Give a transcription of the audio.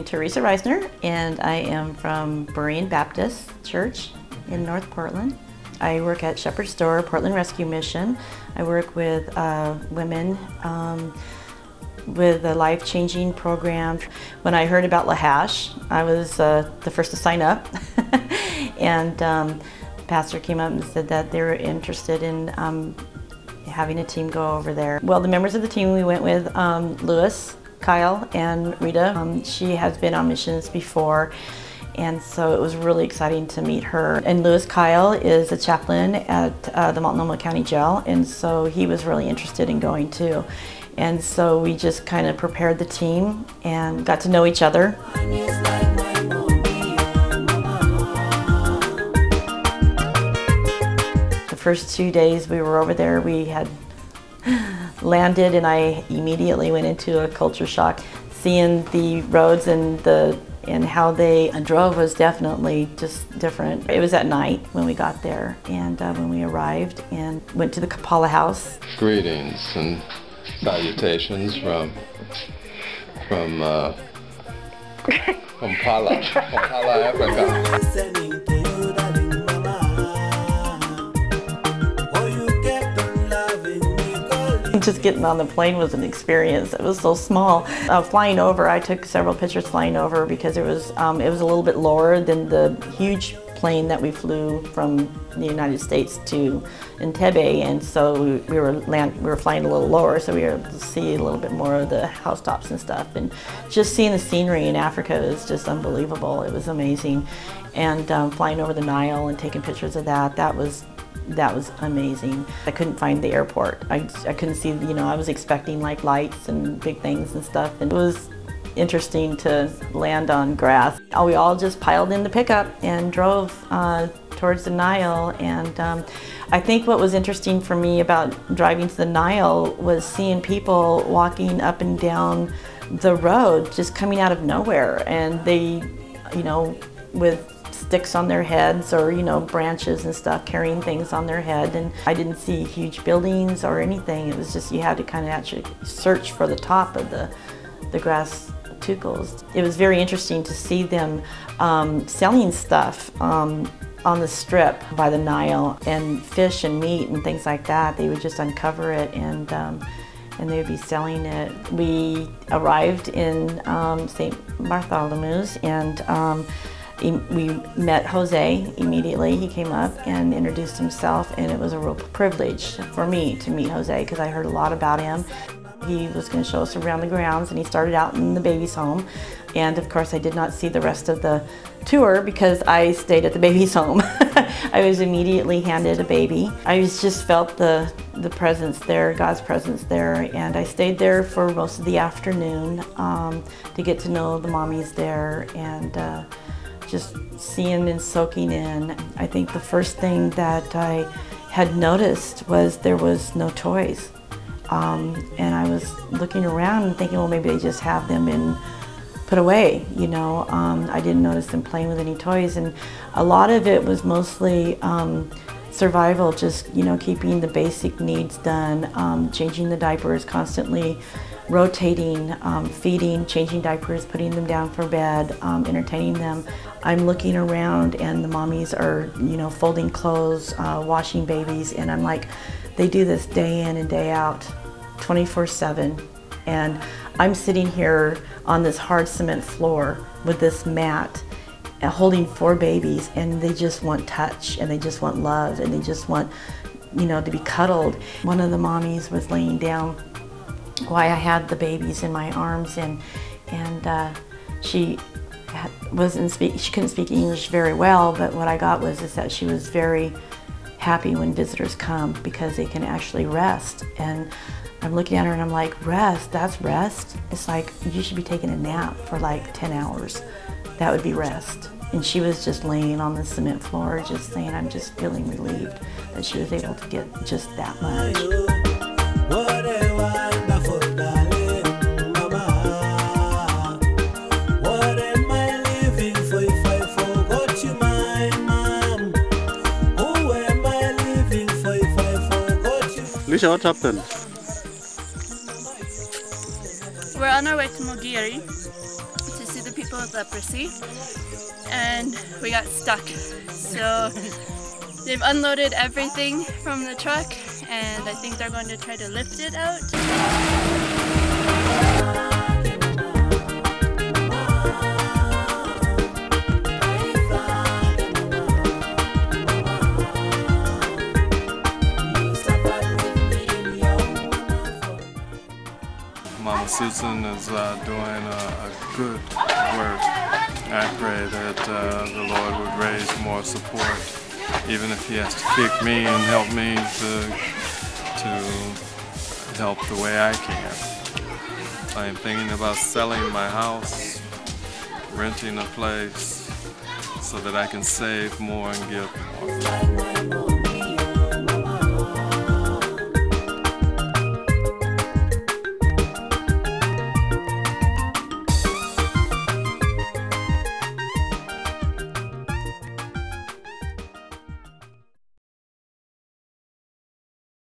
Teresa Risner, and I am from Berean Baptist Church in North Portland. I work at Shepherd's Door, Portland Rescue Mission. I work with women with a life-changing program. When I heard about Lahash, I was the first to sign up. And the pastor came up and said that they were interested in having a team go over there. Well, the members of the team we went with, Lewis, Kyle, and Rita. She has been on missions before, and so it was really exciting to meet her. And Lewis Kyle is a chaplain at the Multnomah County Jail, and so he was really interested in going too. And so we just kind of prepared the team and got to know each other. The first 2 days we were over there, we had landed and I immediately went into a culture shock. Seeing the roads and how they drove was definitely just different. It was at night when we got there, and when we arrived and went to the Kapala house. Greetings and salutations from Kampala, Africa. Just getting on the plane was an experience. It was so small. Flying over, I took several pictures flying over because it was a little bit lower than the huge plane that we flew from the United States to Entebbe, and so we were flying a little lower, so we were able to see a little bit more of the housetops and stuff. And just seeing the scenery in Africa is just unbelievable. It was amazing. And flying over the Nile and taking pictures of that was amazing. I couldn't find the airport. I couldn't see, I was expecting like lights and big things and stuff, and it was interesting to land on grass. We all just piled in the pickup and drove towards the Nile, and I think what was interesting for me about driving to the Nile was seeing people walking up and down the road, just coming out of nowhere, and they, with sticks on their heads or branches and stuff, carrying things on their head. And I didn't see huge buildings or anything. It was just you had to kind of actually search for the top of the grass tucles. It was very interesting to see them selling stuff on the strip by the Nile, and fish and meat and things like that. They would just uncover it and they would be selling it. We arrived in St. Bartholomew's, and we met Jose immediately. He came up and introduced himself, and it was a real privilege for me to meet Jose because I heard a lot about him. He was going to show us around the grounds, and he started out in the baby's home. And of course I did not see the rest of the tour because I stayed at the baby's home. I was immediately handed a baby. I just felt the presence there, God's presence there, and I stayed there for most of the afternoon to get to know the mommies there, and just seeing and soaking in. I think the first thing that I had noticed was there was no toys. And I was looking around and thinking, well, maybe they just have them put away, I didn't notice them playing with any toys, and a lot of it was mostly survival, just, keeping the basic needs done, changing the diapers, constantly rotating, feeding, changing diapers, putting them down for bed, entertaining them. I'm looking around and the mommies are, folding clothes, washing babies, and I'm like, they do this day in and day out, 24/7. And I'm sitting here on this hard cement floor with this mat, holding 4 babies, and they just want touch, and they just want love, and they just want, to be cuddled. One of the mommies was laying down while I had the babies in my arms, and she couldn't speak English very well, but what I got was that she was very happy when visitors come because they can actually rest. And I'm looking at her and I'm like, rest? That's rest? It's like, you should be taking a nap for like 10 hours. That would be rest. And she was just laying on the cement floor, just saying, I'm just feeling relieved that she was able to get just that much. Lisha, what happened? We're on our way to Mogiri to see the people people with leprosy, and we got stuck. So they've unloaded everything from the truck, and I think they're going to try to lift it out. Mama Susan is doing a good work. I pray that the Lord would raise more support, even if He has to kick me and help me to help the way I can. I am thinking about selling my house, renting a place, so that I can save more and give more.